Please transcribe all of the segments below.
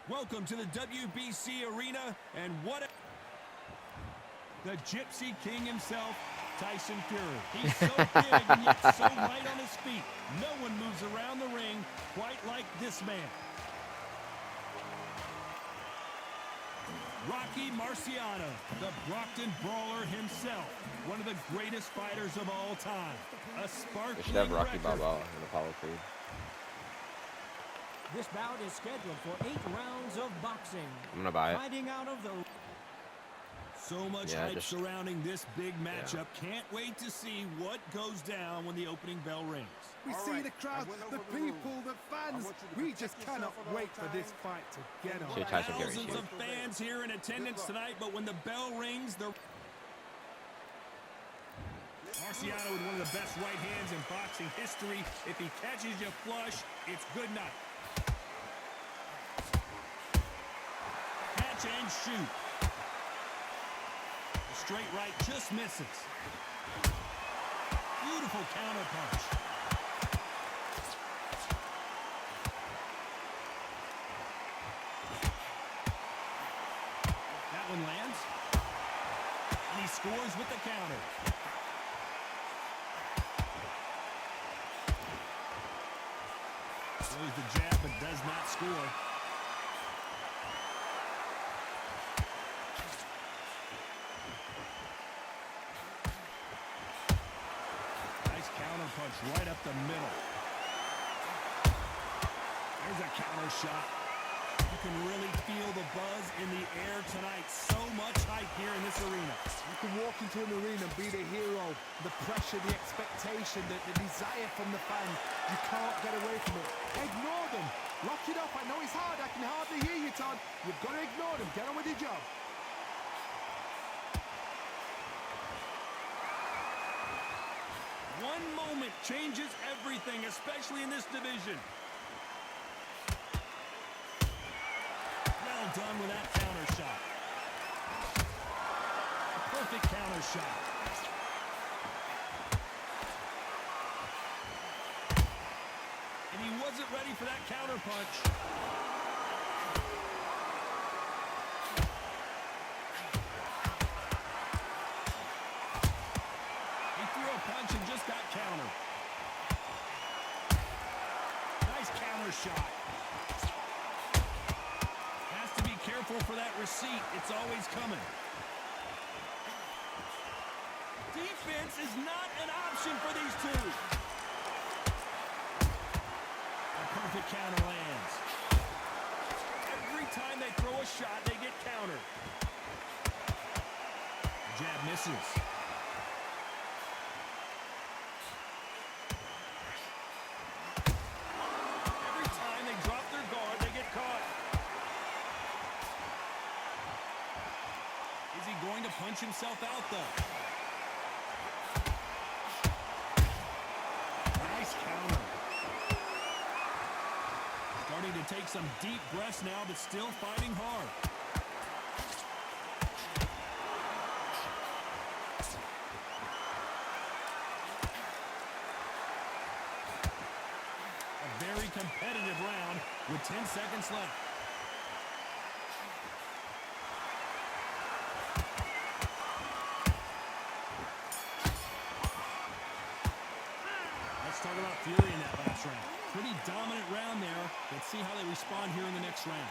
Welcome to the WBC arena, and the Gypsy King himself, Tyson Fury. He's so big and yet so light on his feet. No one moves around the ring quite like this man. Rocky Marciano, the Brockton brawler himself, one of the greatest fighters of all time. A sparkling They should have Rocky record. Balboa in the Apollo Creed. This bout is scheduled for 8 rounds of boxing. I'm gonna buy it. Fighting out of the... So much hype surrounding this big matchup. Can't wait to see what goes down when the opening bell rings. We see the crowd, the people, the fans. We just cannot wait for this fight to get on. Thousands of fans here in attendance tonight, but when the bell rings, the... Marciano with one of the best right hands in boxing history. If he catches you flush, it's good night. Catch and shoot. The straight right just misses. Beautiful counter punch. That one lands. And he scores with the counter. Throws the jab but does not score. Nice counter punch right up the middle. There's a counter shot. You can really feel the buzz in the air tonight. So much hype here in this arena. You can walk into an arena and be the hero. The pressure, the expectation, the desire from the fans. You can't get away from it. Ignore them. Lock it up. I know it's hard. I can hardly hear you, Todd. You've got to ignore them. Get on with your job. One moment changes everything, especially in this division. Well done with that counter shot. A perfect counter shot. And he wasn't ready for that counter punch. He threw a punch and just got countered. Nice counter shot. Has to be careful for that receipt. It's always coming. Defense is not an option for these two. A perfect counter lands. Every time they throw a shot, they get countered. Jab misses. Every time they drop their guard, they get caught. Is he going to punch himself out, though? Nice counter. Starting to take some deep breaths now, but still fighting hard. A very competitive round with 10 seconds left. Let's talk about Fury in that last round. Pretty dominant round there. Let's see how they respond here in the next round.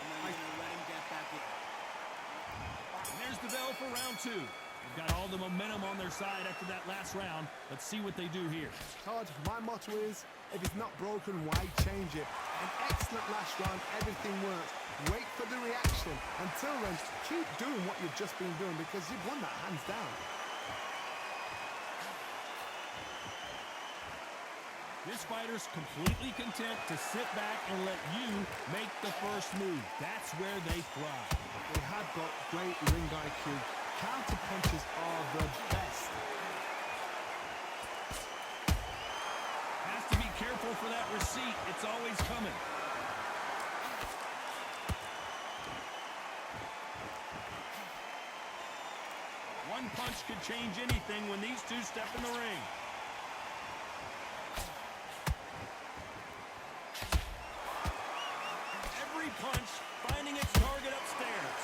And there's the bell for round 2. They've got all the momentum on their side after that last round. Let's see what they do here. Todd, my motto is, if it's not broken, why change it? An excellent last round. Everything works. Wait for the reaction. Until then, keep doing what you've just been doing because you've won that hands down. This fighter's completely content to sit back and let you make the first move. That's where they thrive. They have got great ring IQ. Counter punches are the best. Has to be careful for that receipt. It's always coming. One punch could change anything when these two step in the ring. punch, finding its target upstairs.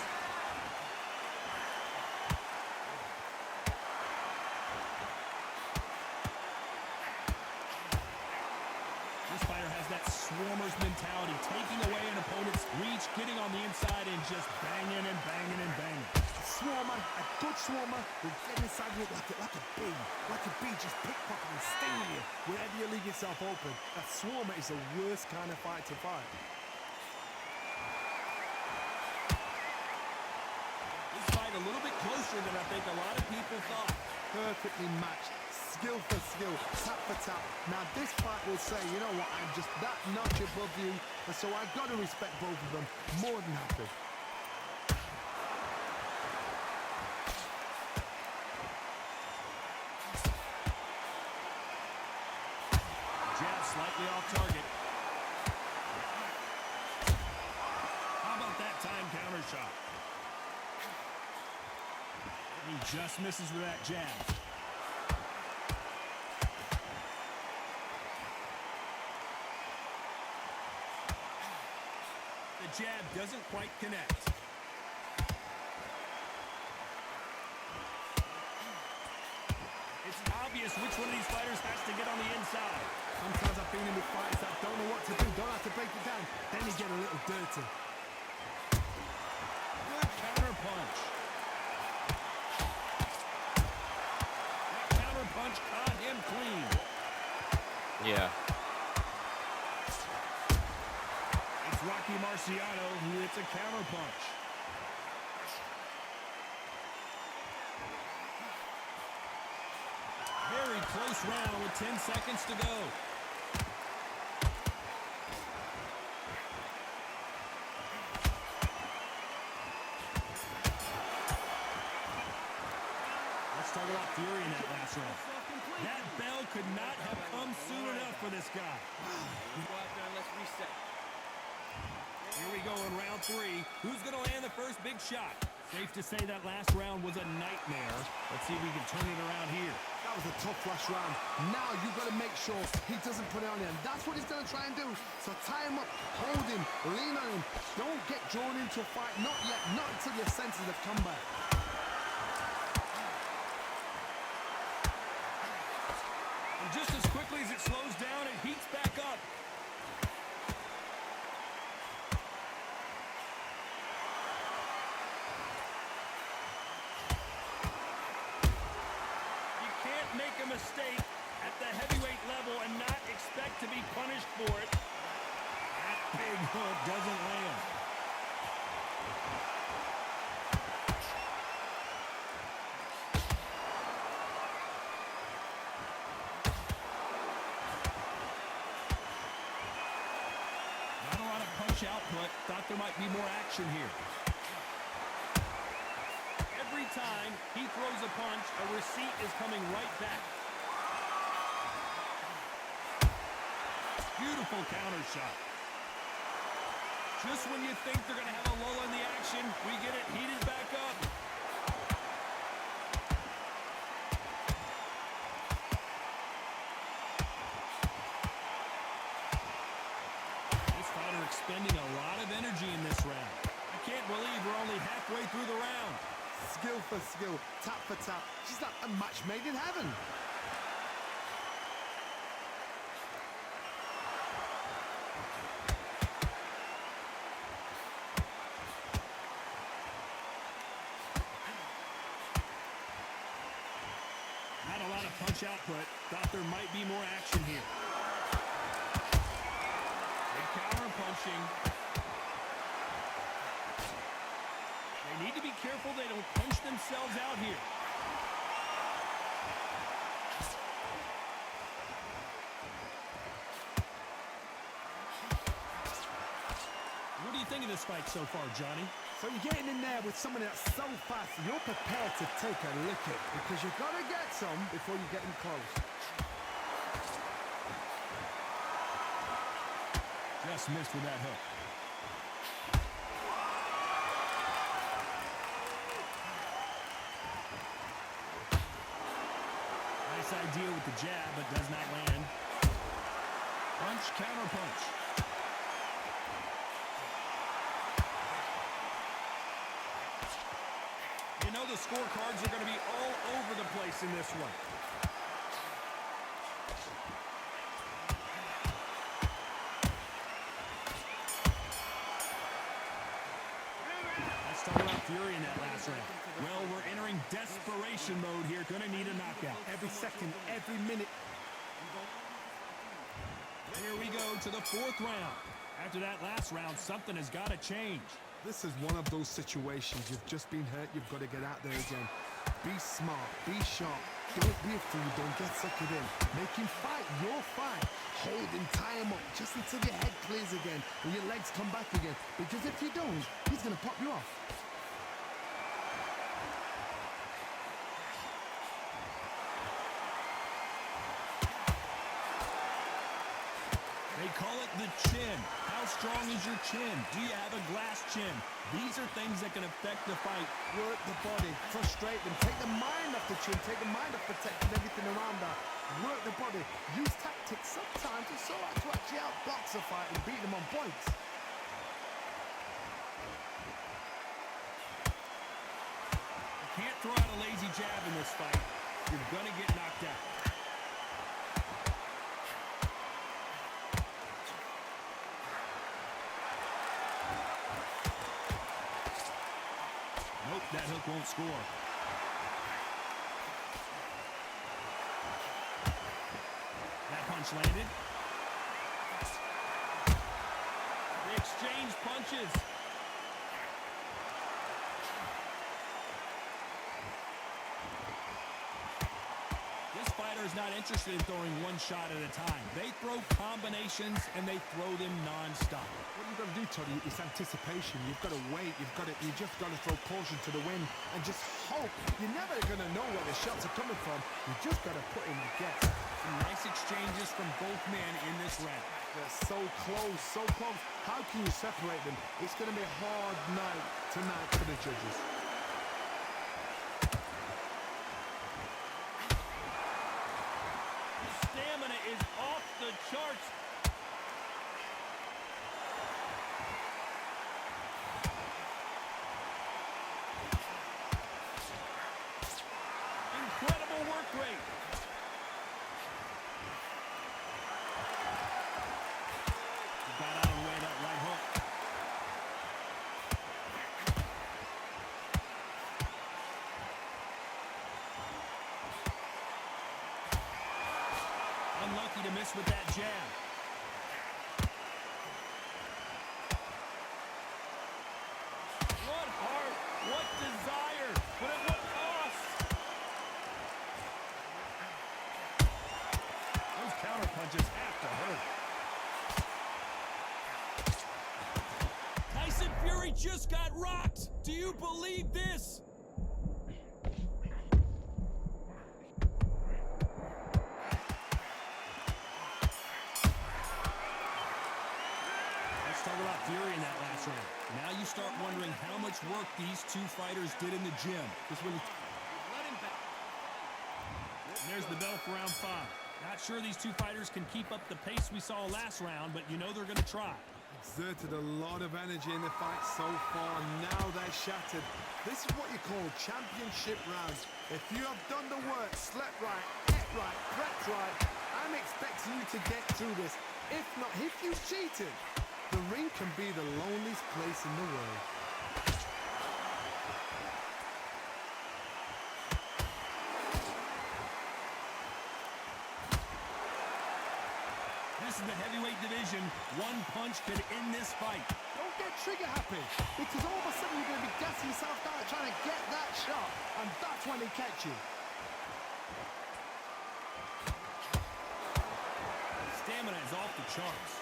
This fighter has that swarmer's mentality, taking away an opponent's reach, getting on the inside and just banging and banging and banging. Swarmer, a good swarmer, will get inside you like a bee. Like a bee, just pickpocketing, stinging you wherever you leave yourself open. A swarmer is the worst kind of fight to fight. This fight a little bit closer than I think a lot of people thought. Perfectly matched, skill for skill, tap for tap. Now this fight will say, you know what, I'm just that notch above you, and so I've got to respect both of them more than happy. Jab slightly off target. How about that time counter shot? He just misses with that jab. The jab doesn't quite connect. It's obvious which one of these fighters has to get on the inside. Sometimes I've been in with fights that don't know what to do, don't have to break it down, then you get a little dirty. Good counter punch. That counter punch caught him clean. Yeah. It's Rocky Marciano who hits a counter punch. Very close round with 10 seconds to go. Let's talk about fury in that last round. That bell could not have come soon enough for this guy. Go out there and let's reset. Here we go in round 3. Who's going to land the first big shot? Safe to say that last round was a nightmare. Let's see if we can turn it around here. That was a tough last round. Now you've got to make sure he doesn't put it on him. That's what he's going to try and do. So tie him up, hold him, lean on him. Don't get drawn into a fight. Not yet. Not until your senses have come back. And just as quickly as it slows down, it heats back up. You can't make a mistake at the heavyweight level and not expect to be punished for it. That big hook doesn't land. Not a lot of punch output. Thought there might be more action here. Every time he throws a punch, a receipt is coming right back. Beautiful counter shot. Just when you think they're going to have a lull in the action, we get it heated back up. This fighter expending a lot of energy in this round. I can't believe we're only halfway through the round. Skill for skill, tap for tap. She's like a match made in heaven. Not a lot of punch output. Thought there might be more action here. Big counter punching. They need to be careful they don't punch themselves out here. What do you think of this fight so far, Johnny? So you're getting in there with someone that's so fast, you're prepared to take a licking because you've got to get some before you get in close. Just missed with that hook. Nice idea with the jab, but does not land. Punch, counter punch. scorecards are going to be all over the place in this one. Let's talk about fury in that last round. Well, we're entering desperation mode here. Going to need a knockout. Every second, every minute. Here we go to the fourth round. After that last round, something has got to change. This is one of those situations. You've just been hurt. You've got to get out there again. Be smart. Be sharp. Don't be a fool. Don't get suckered in. Make him fight your fight. Hold him, tie him up just until your head clears again and your legs come back again. Because if you don't, he's going to pop you off. They call it the chin. How strong is your chin? Do you have a glass chin? These are things that can affect the fight. Work the body, frustrate them, take the mind off the chin, take the mind off protecting everything around that. Work the body, use tactics. Sometimes it's so hard to actually outbox a fight and beat them on points. You can't throw out a lazy jab in this fight. You're going to get knocked out. Nope, that hook won't score. That punch landed. They exchange punches. This fighter is not interested in throwing one shot at a time. They throw combinations and they throw them non-stop. What you've got to do, Toddy, is anticipation. You've got to wait. You just got to throw caution to the wind and just hope. You're never going to know where the shots are coming from. You just got to put in a guess. Some nice exchanges from both men in this round. They're so close, so close. How can you separate them? It's going to be a hard night tonight for the judges. Stamina is off the charts. Incredible work rate. He got out of the way of that right hook. Unlucky to miss with that jab. What heart, what desire, but at what cost? Those counter punches have to hurt. Tyson Fury just got rocked. Do you believe this? Let's talk about Fury in that last round. Now you start wondering how much work these two fighters did in the gym. Let him back. And there's the bell for round 5. Not sure these two fighters can keep up the pace we saw last round, but you know they're going to try. Exerted a lot of energy in the fight so far. Now they're shattered. This is what you call championship rounds. If you have done the work, slept right, ate right, prepped right, I'm expecting you to get through this. If not, if you cheated, the ring can be the loneliest place in the world. This is the heavyweight division. One punch could end this fight. Don't get trigger happy, because all of a sudden you're going to be gassing yourself down trying to get that shot, and that's when they catch you. Stamina is off the charts.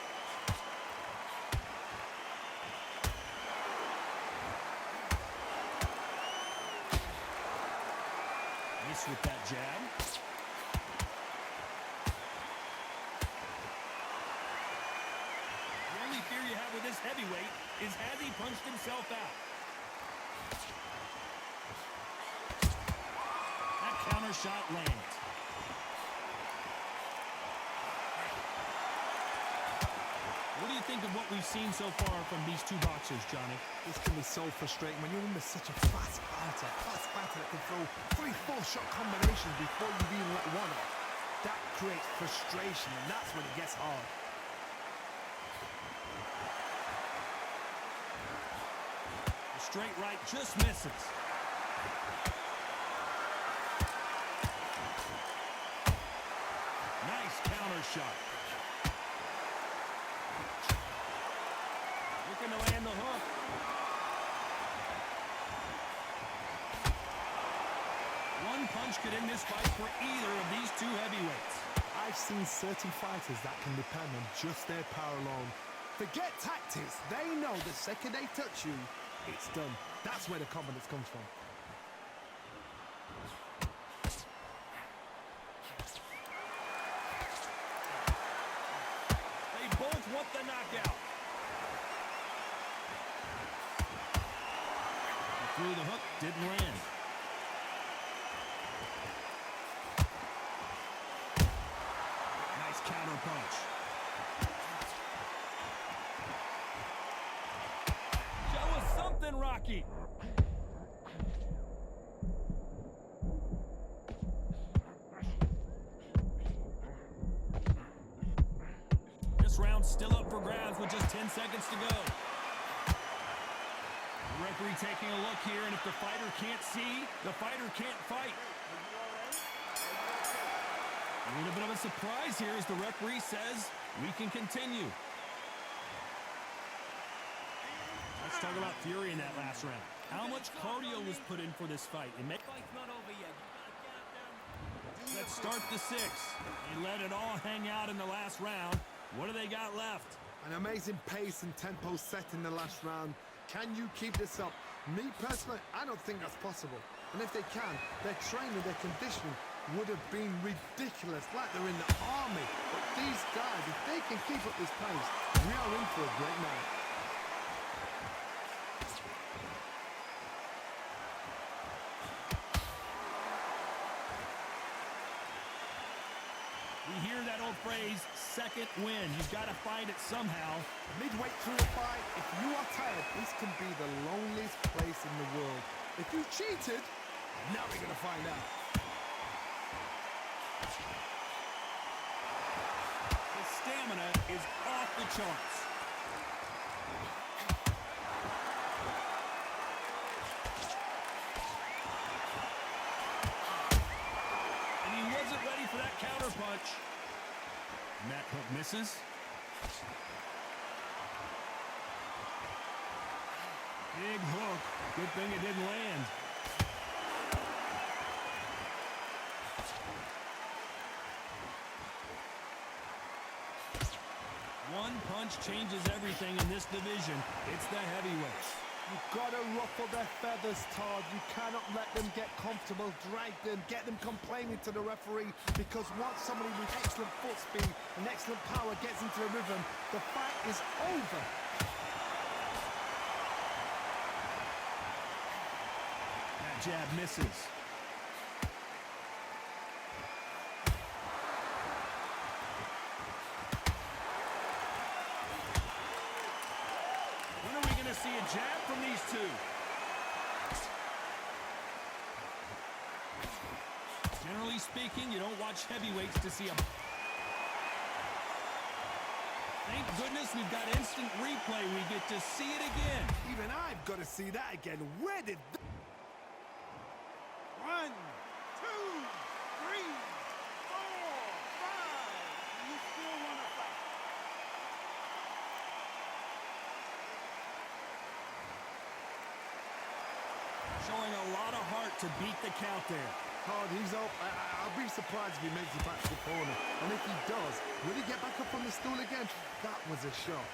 Nice with that jab. The only fear you have with this heavyweight is has he punched himself out? That counter shot lands. What do you think of what we've seen so far from these two boxers, Johnny? This can be so frustrating when you're under such a fast fighter that can throw 3-4 shot combinations before you've even let one off. That creates frustration, and that's when it gets hard. The straight right just misses. Nice counter shot. Looking to land the hook. One punch could end this fight for either of these two heavyweights. I've seen certain fighters that can depend on just their power alone. Forget tactics. They know the second they touch you, it's done. That's where the confidence comes from. They both want the knockout. He threw the hook, didn't land. Nice counter punch. Show us something, Rocky. This round's still up for grabs with just 10 seconds to go. The referee taking a look here, and if the fighter can't see, the fighter can't fight. A little bit of a surprise here as the referee says we can continue. Let's talk about Fury in that last round. How much cardio was put in for this fight? Fight's not over yet. You gotta get up there. Let's start the 6. They let it all hang out in the last round. What do they got left? An amazing pace and tempo set in the last round. Can you keep this up? Me personally, I don't think that's possible. And if they can, their training, their conditioning would have been ridiculous, like they're in the army. But these guys, if they can keep up this pace, we are in for a great night. We hear that old phrase, second win. You've got to find it somehow. Midway through a fight, if you are tired, this can be the loneliest place in the world. If you cheated, now we're going to find out. The stamina is off the charts. And he wasn't ready for that counter punch. And that hook misses. Big hook. Good thing it didn't land. One punch changes everything in this division. It's the heavyweights. You've got to ruffle their feathers, Todd. You cannot let them get comfortable, drag them, get them complaining to the referee, because once somebody with excellent foot speed and excellent power gets into the rhythm, the fight is over. That jab misses. When are we going to see a jab from these two? Generally speaking, you don't watch heavyweights to see a... Thank goodness we've got instant replay. We get to see it again. Even I've got to see that again. Where did... 1, 2, 3, 4, 5. You still want to fight? Showing a lot of heart to beat the count there. Todd, he's up. I'll be surprised if he makes it back to the corner. And if he does, will he get back up on the stool again? That was a shot.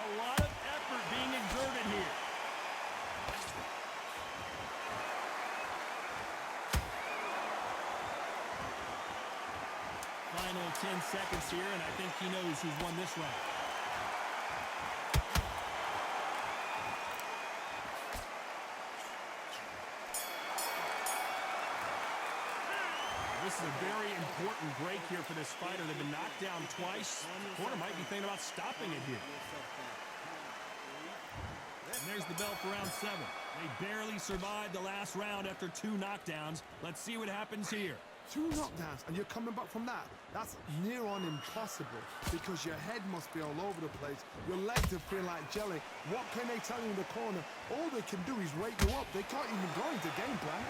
A lot of effort being exerted here. Final 10 seconds here, and I think he knows who's won this round. is a very important break here for this fighter. They've been knocked down twice. The corner might be thinking about stopping it here. And there's the bell for round 7. They barely survived the last round after 2 knockdowns. Let's see what happens here. 2 knockdowns, and you're coming back from that? That's near on impossible, because your head must be all over the place. Your legs are feeling like jelly. What can they tell you in the corner? All they can do is wake you up. They can't even go into game plan.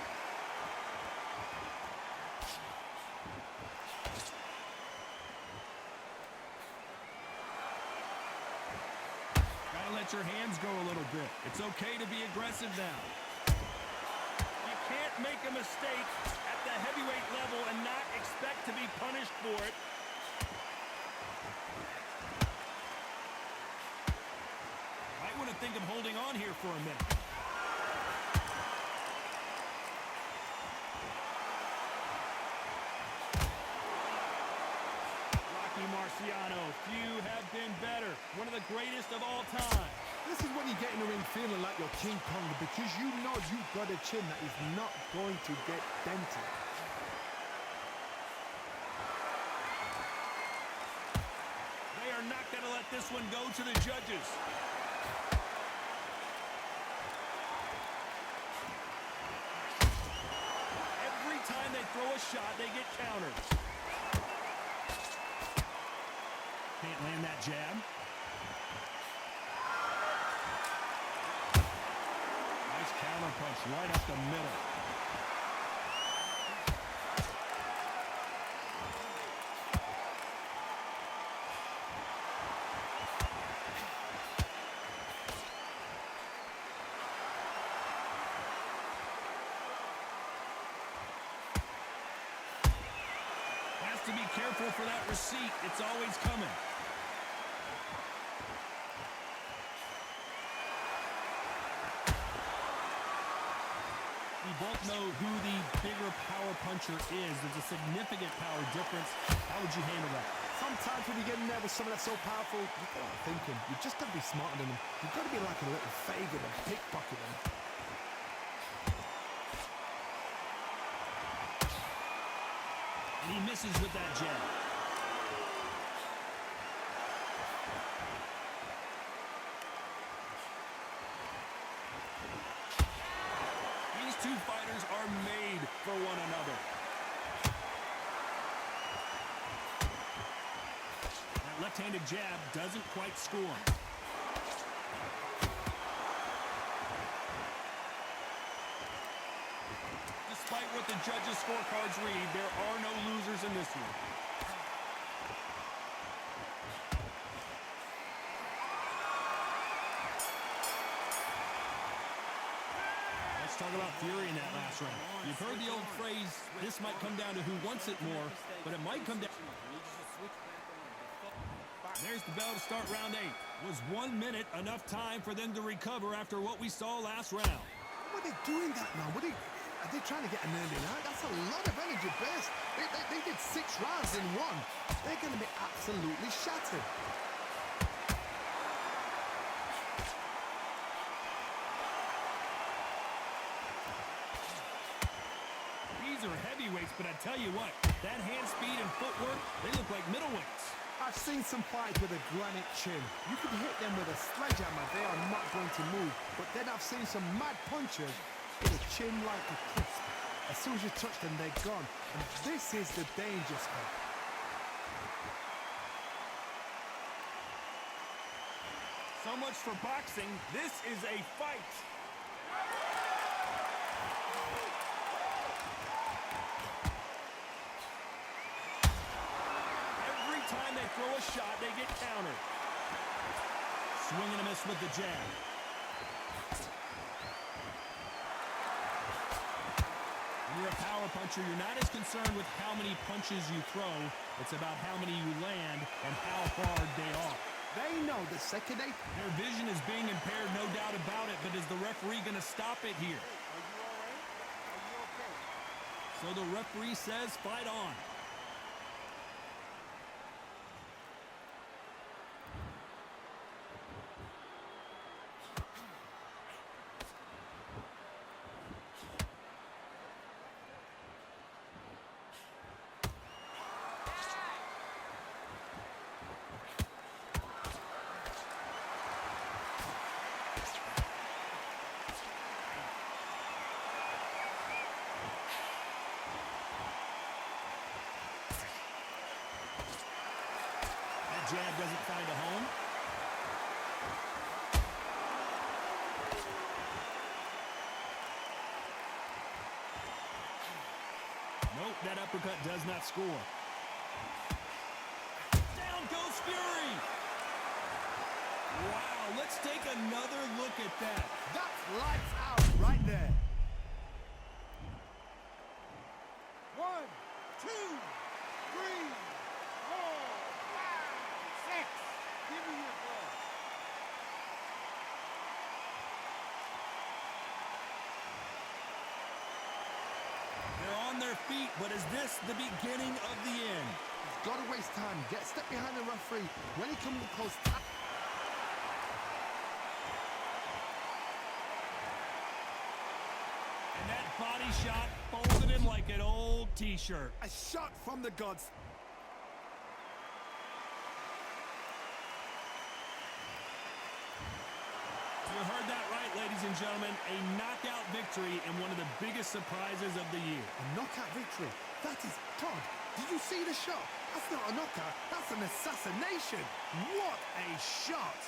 Gotta let your hands go a little bit. It's okay to be aggressive now. You can't make a mistake at the heavyweight level and not expect to be punished for it. Might want to think of holding on here for a minute. Marciano, few have been better. One of the greatest of all time. This is when you get in the ring feeling like you're King Kong, because you know you've got a chin that is not going to get dented. They are not going to let this one go to the judges. Every time they throw a shot, they get countered. Can't land that jab. Nice counter punch right up the middle. Has to be careful for that receipt. It's always coming. We both know who the bigger power puncher is. There's a significant power difference. How would you handle that? Sometimes when you get in there with someone that's so powerful, you've got to thinking. You've just got to be smarter than them. You've got to be like a little faggot and pickpocket them. And he misses with that jab. These two fighters are made for one another. That left-handed jab doesn't quite score. Despite what the judges' scorecards read, there are no losers in this one. Let's talk about fury in that last round. You've heard the old phrase, this might come down to who wants it more, but it might come down... There's the bell to start round 8. Was 1 minute enough time for them to recover after what we saw last round? What are they doing that now? Are they trying to get an early night? That's a lot of energy burst. They did 6 rounds in 1. They're going to be absolutely shattered. These are heavyweights, but I tell you what, that hand speed and footwork, they look like middleweights. I've seen some fights with a granite chin. You could hit them with a sledgehammer, they are not going to move. But then I've seen some mad punchers with a chin like a crisp. As soon as you touch them, they're gone. And this is the danger spot. So much for boxing. This is a fight. Every time they throw a shot, they get countered. Swing and a miss with the jab. When you're a power puncher, you're not as concerned with how many punches you throw. It's about how many you land and how hard they are. They know the second they... Their vision is being impaired, no doubt about it, but is the referee going to stop it here? So the referee says, fight on. jab doesn't find a home. Nope, that uppercut does not score. Down goes Fury. Wow, let's take another look at that. That's lights out right there. 1, 2, 3, 4, 5, 6. Give me your ball. They're on their feet, but is this the beginning of the end? He's got to waste time. Get a step behind the referee. When he comes close. And that body shot folded him like an old T-shirt. A shot from the gods. You heard that right, ladies and gentlemen. A knockout victory and one of the biggest surprises of the year. A knockout victory. That is Todd. Did you see the shot? That's not a knockout. That's an assassination. What a shot.